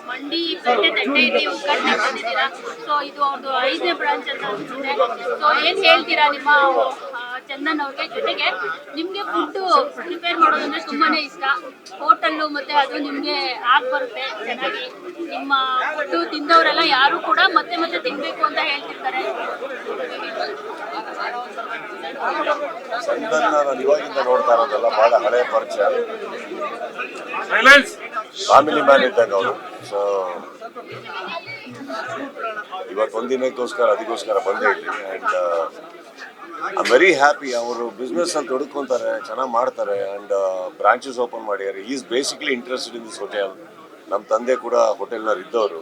ಮಂಡಿ ಪೇಟೆ ತಟ್ಟೆ ಇಲ್ಲಿ ಉದ್ಘಾಟನೆ ಬಂದಿದ್ದೀರಾ. ಸೊ ಇದು ಅವ್ರದ್ದು 5ನೇ ಬ್ರಾಂಚ್ ಅಂತ ಅನ್ಸುತ್ತೆ. ಸೊ ಏನ್ ಹೇಳ್ತೀರಾ ನಿಮ್ಮ ಚಂದನ್ ಅವ್ರಿಗೆ? ಜೊತೆಗೆ ನಿಮ್ಗೆ ಫುಡ್ ಪ್ರಿಪೇರ್ ಮಾಡೋದಂದ್ರೆ ತುಂಬಾನೇ ಇಷ್ಟ. ಹೋಟೆಲ್ಲು ಮತ್ತೆ ಅದು ನಿಮ್ಗೆ ಬರುತ್ತೆ ಚೆನ್ನಾಗಿ. ನಿಮ್ಮ ಫುಡ್ ತಿಂದವರೆಲ್ಲ ಯಾರು ಕೂಡ ಮತ್ತೆ ಮತ್ತೆ ತಿನ್ಬೇಕು ಅಂತ ಹೇಳ್ತಿರ್ತಾರೆ. ಚಂದನ್ ನಾನು ಇವಾಗಿಂದ ನೋಡ್ತಾ ಇರೋದಲ್ಲ, ಬಹಳ ಹಳೆಯ ಪರಿಚಯ, ಫ್ಯಾಮಿಲಿ ಮ್ಯಾನ್ ಇದ್ದಾಗ ಅವರು. ಸೊ ಇವತ್ತೊಂದಿನಕ್ಕೋಸ್ಕರ ಅದಕ್ಕೋಸ್ಕರ ಬಂದೇ ಇಲ್ಲಿ. And I very happy. ಅವರು ಬಿಸ್ನೆಸ್ ಅಲ್ಲಿ ತೊಡ್ಕೊಂತಾರೆ, ಚೆನ್ನಾಗಿ ಮಾಡ್ತಾರೆ. ಆ್ಯಂಡ್ ಬ್ರಾಂಚಸ್ ಓಪನ್ ಮಾಡಿದ್ದಾರೆ. Is basically interested in this hotel. ನಮ್ಮ ತಂದೆ ಕೂಡ ಹೋಟೆಲ್ನವ್ರು ಇದ್ದವರು.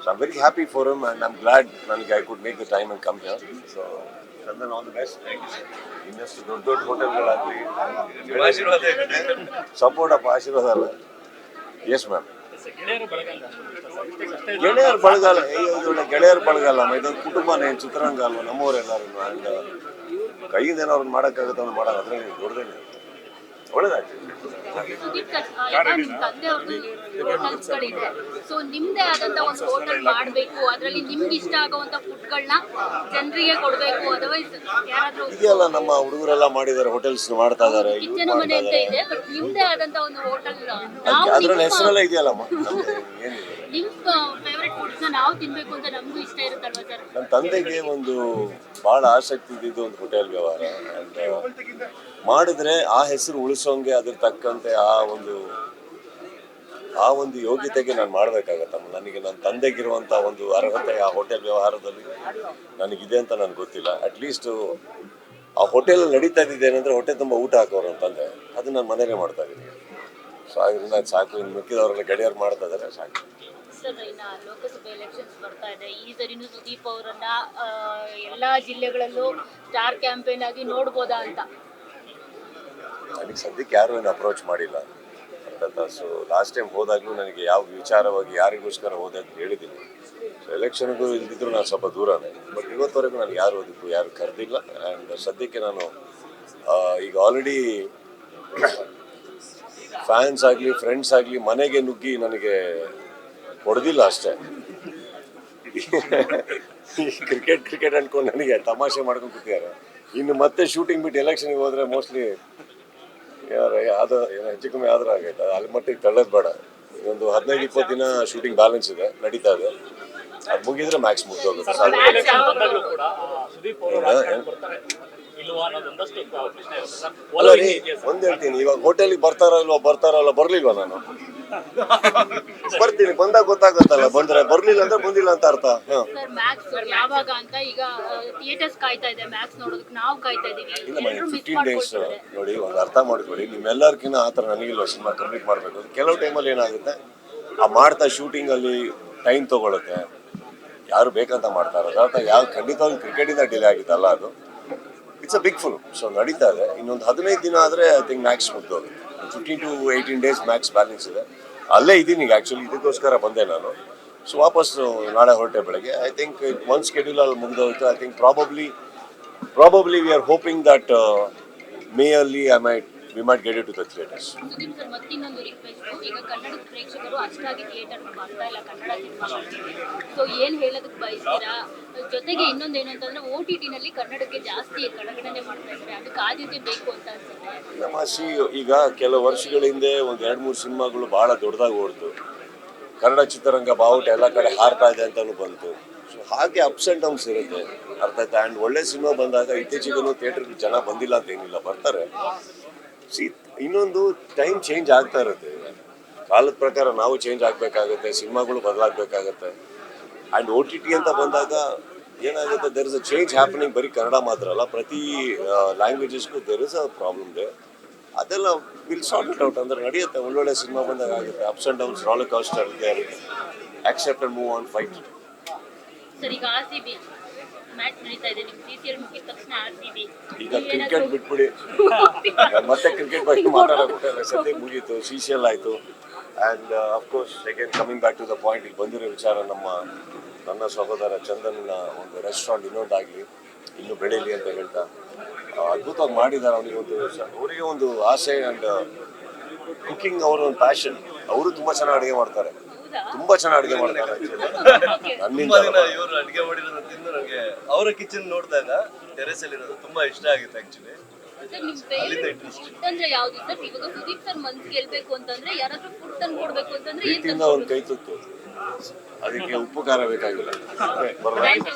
So I'm very happy for him and I'm glad ನನಗೆ I could make the time and come here. So Chandan all the best. ಇನ್ನಷ್ಟು ದೊಡ್ಡ ದೊಡ್ಡ ಹೋಟೆಲ್ಗಳಾಗಲಿ ಸಪೋರ್ಟ್ ಅಪ್ಪ, ಆಶೀರ್ವಾದ ಅಲ್ಲ. Yes ma'am. ಗೆಳೆಯರ ಬಳಗಲ್ಲ, ಒಳ್ಳೆ ಗೆಳೆಯರ ಬಳಗಲ್ಲ, ಇದೊಂದು ಕುಟುಂಬನೇ, ಚಿತ್ರರಂಗ ಅಲ್ವ, ನಮ್ಮವರೆಲ್ಲರೂ. ಆ್ಯಂಡ್ ಕೈಯಿಂದ ಏನಾದ್ರು ಮಾಡೋಕ್ಕಾಗುತ್ತೆ ಅವ್ನು ಮಾಡೋದು, ಅದ್ರಲ್ಲಿ ದೊಡ್ಡದೇನೆ ಒಳ್ಳೇದಾಗ್ತದೆ. ಸೊ ನಿಮ್ದೇ ಆದಂತ ಒಂದು ಹೋಟೆಲ್ ಮಾಡಬೇಕು, ಅದರಲ್ಲಿ ನಿಮ್ಗೆ ಇಷ್ಟ ಆಗುವಂತ ಫುಡ್ಗಳನ್ನ ಜನರಿಗೆ ಕೊಡಬೇಕು. ಅದರ್ವೈಸ್ ಯಾರಾದ್ರೂ ಇದೆಯಲ್ಲ, ನಮ್ಮ ಹುಡುಗರೆಲ್ಲ ಮಾಡಿದ್ದಾರೆ, ಹೋಟೆಲ್ಸ್ ಮಾಡ್ತಾ ಇದ್ದಾರೆ. ಕಿಚನ್ ಮನೆ ಅಂತ ಇದೆ, ಬಟ್ ನಿಮ್ದೇ ಆದಂತ ಒಂದು ಹೋಟೆಲ್, ಅದ್ರಲ್ಲಿ ಹೆಸರೆಲ್ಲ ಇದೆಯಲ್ಲಮ್ಮ. ನಿಮ್ ಫೇವರೇಟ್ ಫುಡ್ಸ್ ನಾವು ತಿನ್ಬೇಕು ಅಂತ ನಮಗೂ ಇಷ್ಟ ಇರುತ್ತಲ್ವಾ ಸರ್? ನನ್ನ ತಂದೆಗೆ ಒಂದು ಬಹಳ ಆಸಕ್ತಿ ಇದ್ದಿದ್ದು ಒಂದು ಹೋಟೆಲ್ ವ್ಯವಹಾರ. ಆ್ಯಂಡ್ ಮಾಡಿದ್ರೆ ಆ ಹೆಸರು ಉಳಿಸೋಂಗೆ ಅದ್ರ ತಕ್ಕಂತೆ ಆ ಒಂದು ಯೋಗ್ಯತೆಗೆ ನಾನು ಮಾಡಬೇಕಾಗತ್ತಮ್ಮ. ನನಗೆ ನನ್ನ ತಂದೆಗಿರುವಂಥ ಒಂದು ಅರ್ಹತೆ ಆ ಹೋಟೆಲ್ ವ್ಯವಹಾರದಲ್ಲಿ ನನಗಿದೆ ಅಂತ ನನಗೆ ಗೊತ್ತಿಲ್ಲ. ಅಟ್ಲೀಸ್ಟ್ ಆ ಹೋಟೆಲ್ ನಡೀತಾ ಇದ್ದಿದ್ದೇನೆಂದರೆ ಹೊಟ್ಟೆ ತುಂಬ ಊಟ ಹಾಕೋರು ಅಂತಂದರೆ ಅದು ನಾನು ಮನೇಲೇ ಮಾಡ್ತಾ ಇದ್ದೀನಿ. ಸೊ ಅದರಿಂದ ಅದು ಸಾಕು. ಇನ್ನು ಮಿಕ್ಕಿದವರೆಲ್ಲ ಗೆಳೆಯರು ಮಾಡ್ತಾ ಇದ್ದಾರೆ, ಸಾಕು. ಸರ್, ಇನ್ನು ಲೋಕಸಭೆ ಎಲೆಕ್ಷನ್ಸ್ ಬರ್ತಾ ಇದೆ. ಈ ಸರಿನೂ ಸುದೀಪ್ ಅವರನ್ನ ಎಲ್ಲಾ ಜಿಲ್ಲೆಗಳಲ್ಲೂ ಸ್ಟಾರ್ ಕ್ಯಾಂಪೇನ್ ಆಗಿ ನೋಡ್ಬೋದಾ ಅಂತ? ನನಗೆ ಸದ್ಯಕ್ಕೆ ಯಾರು ಏನು ಅಪ್ರೋಚ್ ಮಾಡಿಲ್ಲ. ಸೊ ಲಾಸ್ಟ್ ಟೈಮ್ ಹೋದಾಗಲೂ ನನಗೆ ಯಾವ ವಿಚಾರವಾಗಿ ಯಾರಿಗೋಸ್ಕರ ಹೋದೆ ಅಂತ ಹೇಳಿದ್ದೀನಿ. ಸೊ ಎಲೆಕ್ಷನ್ಗೂ ಇಲ್ದಿದ್ರು ನಾನು ಸ್ವಲ್ಪ ದೂರನೇ. ಬಟ್ ಇವತ್ತವರೆಗೂ ನನಗೆ ಯಾರು ಕರೆದಿಲ್ಲ. ಆ್ಯಂಡ್ ಸದ್ಯಕ್ಕೆ ನಾನು ಈಗ ಆಲ್ರೆಡಿ ಫ್ಯಾನ್ಸ್ ಆಗಲಿ ಫ್ರೆಂಡ್ಸ್ ಆಗಲಿ ಮನೆಗೆ ನುಗ್ಗಿ ನನಗೆ ಹೊಡೆದಿಲ್ಲ ಅಷ್ಟೇ. ಕ್ರಿಕೆಟ್ ಅಂದ್ಕೊಂಡು ನನಗೆ ತಮಾಷೆ ಮಾಡ್ಕೊಂಡು ಕೂತಿದ್ದಾರೆ. ಇನ್ನು ಮತ್ತೆ ಶೂಟಿಂಗ್ ಬಿಟ್ಟು ಎಲೆಕ್ಷನ್ಗೆ ಹೋದರೆ ಮೋಸ್ಟ್ಲಿ ಹೆಚ್ಚು ಕಮ್ಮಿ ಆದರೂ ಆಗೈತೆ. ಅಲ್ಲಿ ಮಟ್ಟಿಗೆ ತಳ್ಳೋದು ಬೇಡ. ಒಂದು 15-20 ದಿನ ಶೂಟಿಂಗ್ ಬ್ಯಾಲೆನ್ಸ್ ಇದೆ, ನಡೀತಾ ಇದೆ. ಅದು ಮುಗಿದ್ರೆ ಮ್ಯಾಕ್ಸ್ ಮುಗ್ದೋಗುತ್ತೆ. ಅಲ್ಲ ರೀ, ಒಂದ್ ಹೇಳ್ತೀನಿ, ಇವಾಗ ಹೋಟೆಲಿಗೆ ಬರ್ತಾರಲ್ಲ ಬರ್ಲಿಲ್ವಾ? ನಾನು ಬರ್ತೀನಿ, ಬಂದಾಗ ಗೊತ್ತಾಗುತ್ತಲ್ಲ. ಬಂದ್ರೆ ಬರ್ಲಿಲ್ಲ ಅಂದ್ರೆ ಬಂದಿಲ್ಲ ಅಂತ ಅರ್ಥ. ಯಾವಾಗ ಅಂತ ಈಗ ಥಿಯೇಟರ್ಸ್ ಕಾಯ್ತಾ ಇದೆ, ಮ್ಯಾಕ್ಸ್ ನೋಡೋದಕ್ಕೆ ನಾವು ಕಾಯ್ತಾ ಇದೀವಿ. ಇಲ್ಲ, 15 ಡೇಸ್ ನೋಡಿ, ಒಂದು ಅರ್ಥ ಮಾಡ್ಕೊಳ್ಳಿ. ನಿಮ್ಮೆಲ್ಲರಿಗಿನ್ನ ಆ ಥರ ನನಗಿಲ್ಲ ಸಿನಿಮಾ ಕಂಪ್ಲೀಟ್ ಮಾಡಬೇಕು. ಕೆಲವು ಟೈಮಲ್ಲಿ ಏನಾಗುತ್ತೆ, ಆ ಮಾಡ್ತಾ ಶೂಟಿಂಗ್ ಅಲ್ಲಿ ಟೈಮ್ ತಗೊಳುತ್ತೆ. ಯಾರು ಬೇಕಂತ ಮಾಡ್ತಾರೆ ಅರ್ಥ. ಖಂಡಿತವಾಗಿ ಕ್ರಿಕೆಟಿಂದ ಡಿಲೇ ಆಗಿದ್ದಲ್ಲ ಅದು. It's a big film. So ನಡೀತಾ ಇದೆ. ಇನ್ನೊಂದು 15 ದಿನ ಆದರೆ ಐ ಥಿಂಕ್ ಮ್ಯಾಕ್ಸ್ ಮುಗ್ದೋಗುತ್ತೆ. 15 to 18 ಡೇಸ್ ಮ್ಯಾಕ್ಸ್ ಬ್ಯಾಲೆನ್ಸ್ ಇದೆ. ಅಲ್ಲೇ ಇದ್ದೀನಿ ಈಗ. ಆ್ಯಕ್ಚುಲಿ ಇದಕ್ಕೋಸ್ಕರ ಬಂದೆ ನಾನು. ಸೊ ವಾಪಸ್ಸು ನಾಳೆ ಹೊರಟೆ ಬೆಳಗ್ಗೆ. ಐ ಥಿಂಕ್ ಒಂದು ಸ್ಕೆಡ್ಯೂಲ್ ಅಲ್ಲಿ ಮುಗ್ದೋಯ್ತು. I think probably we are hoping that May ಅಲ್ಲಿ we might get it to the theaters. Sudeep sir, ಮತ್ತಿನ್ನೊಂದು ರಿಕ್ವೆಸ್ಟ್. ಈಗ ಕನ್ನಡದ ಪ್ರೇಕ್ಷಕರು ಅಷ್ಟಾಗಿ ಥಿಯೇಟರ್ ಬರ್ತಾ ಇಲ್ಲ ಕನ್ನಡ ಸಿನಿಮಾಗಳಿಗೆ. ಸೊ ಏನ್ ಹೇಳೋದಕ್ಕೆ ಬಯಸ್ತೀರಾ? ಜೊತೆಗೆ ಇನ್ನೊಂದೇನು ಅಂತಂದ್ರೆ OTT ನಲ್ಲಿ ಕನ್ನಡಕ್ಕೆ ಜಾಸ್ತಿ ಕಡೆಗಣನೆ ಮಾಡ್ತಾ ಇದ್ದಾರೆ, ಅದಕ್ಕೆ ಆದ್ಯತೆ ಬೇಕು ಅಂತ ಅನ್ಸುತ್ತೆ. ಈಗ ಕೆಲವು ವರ್ಷಗಳ ಹಿಂದೆ ಒಂದು 2-3 ಸಿನಿಮಾಗಳು ಬಹಳ ದೊಡ್ಡದಾಗಿ ಓಡ್ತು. ಕನ್ನಡ ಚಿತ್ರರಂಗ ಬಾವುಟ ಎಲ್ಲ ಕಡೆ ಹಾರ್ತಾ ಇದೆ ಅಂತಾನು ಬಂತು. ಸೊ ಹಾಗೆ ಅಪ್ಸ್ ಆ್ಯಂಡ್ ಡೌನ್ಸ್ ಇರುತ್ತೆ, ಅರ್ಥ ಆಯ್ತಾ? ಆ್ಯಂಡ್ ಒಳ್ಳೆ ಸಿನಿಮಾ ಬಂದಾಗ ಇತ್ತೀಚೆಗೂ ಥಿಯೇಟರ್ಗೆ ಜನ ಬಂದಿಲ್ಲ ಅಂತ ಏನಿಲ್ಲ, ಬರ್ತಾರೆ. ಇನ್ನೊಂದು ಟೈಮ್ ಚೇಂಜ್ ಆಗ್ತಾ ಇರುತ್ತೆ. ಕಾಲದ ಪ್ರಕಾರ ನಾವು ಚೇಂಜ್ ಆಗಬೇಕಾಗುತ್ತೆ, ಸಿನಿಮಾಗಳು ಬದಲಾಗಬೇಕಾಗತ್ತೆ. ಆ್ಯಂಡ್ OTT ಅಂತ ಬಂದಾಗ ಏನಾಗುತ್ತೆ, there is a change happening. ಬರೀ ಕನ್ನಡ ಮಾತ್ರ ಅಲ್ಲ, ಪ್ರತಿ ಲ್ಯಾಂಗ್ವೇಜಸ್ಗೂ ದೆರ್ ಇಸ್ ಅ ಪ್ರಾಬ್ಲಮ್ ಇದೆ. ಅದೆಲ್ಲ ವಿಲ್ ಸಾರ್ಟ್ ಇಟ್ ಔಟ್. ಅಂದ್ರೆ ನಡೆಯುತ್ತೆ. ಒಳ್ಳೊಳ್ಳೆ ಸಿನಿಮಾ ಬಂದಾಗ ಆಗುತ್ತೆ. Ups and downs, roller coaster ಇದೆ. Accept and move on, fight. Sir, ಈಗ RCB ಮ್ಯಾಚ್ ನಡೀತಾ ಇದೆ. ನಿಮ್ಮ CCL ಮುಗಿದ ತಕ್ಷಣ RCB ಈಗ ಕ್ರಿಕೆಟ್ ಬಿಟ್ಬಿಡಿ, ಮತ್ತೆ ಕ್ರಿಕೆಟ್ ಬಗ್ಗೆ ಮಾತಾಡೋಕೆ ಸದ್ಯ ಮುಗೀತು. CCL ಆಯಿತು. And of course again coming back to the point, ಇಲ್ಲಿ ಬಂದಿರೋ ವಿಚಾರ ನನ್ನ ಸಹೋದರ ಚಂದನ್ನ ಒಂದು ರೆಸ್ಟೋರೆಂಟ್ ಇನ್ನೊಂದಾಗಲಿ ಇನ್ನೂ ಬೆಳೀಲಿ ಅಂತ ಹೇಳ್ತಾ ಅದ್ಭುತವಾಗಿ ಮಾಡಿದ್ದಾರೆ. ಅವರಿಗೆ ಒಂದು ಆಸೆ. ಆ್ಯಂಡ್ ಕುಕಿಂಗ್ ಅವರ ಒಂದು ಪ್ಯಾಷನ್. ಅವರು ತುಂಬ ಚೆನ್ನಾಗಿ ಅಡುಗೆ ಮಾಡ್ತಾರೆ. ಹೌದಾ ತುಂಬಾ ಚೆನ್ನಾಗಿ ಅಡುಗೆ ಮಾಡ್ತಾರೆ ಓಕೆ ನನ್ನಿಂದ ತುಂಬಾ ದಿನ ಇವರು ಅಡಿಗೆ ಮಾಡಿರೋದು ತಿಂದು ನನಗೆ ಅವರ ಕಿಚನ್ ನೋಡಿದಾಗ ಟೆರೆಸ್ ಅಲ್ಲಿ ಇರೋದು ತುಂಬಾ ಇಷ್ಟ ಆಗಿತ್ತು ಆಕ್ಚುಲಿ. ಸರ್ ನಿಮ್ ಫೇವರಿಟ್ ಫುಡ್ ಅಂದ್ರೆ ಯಾವ್ದು ಸರ್? ಇವಾಗ ಸುದೀಪ್ ಸರ್ ಮನ್ಸಿಗೆ ಗೆಲ್ಬೇಕು ಅಂತಂದ್ರೆ ಯಾರಾದ್ರೂ ಫುಡ್ ತಂದು ಕೊಡ್ಬೇಕು ಅಂತಂದ್ರೆ ಏನ್ ಪ್ರೀತಿಯಿಂದ ಒಂದು ಕೈ ತುತ್ತು, ಅದಕ್ಕೆ ಉಪ್ಪು ಖಾರ ಬೇಕಾಗಿಲ್ಲ. Thank you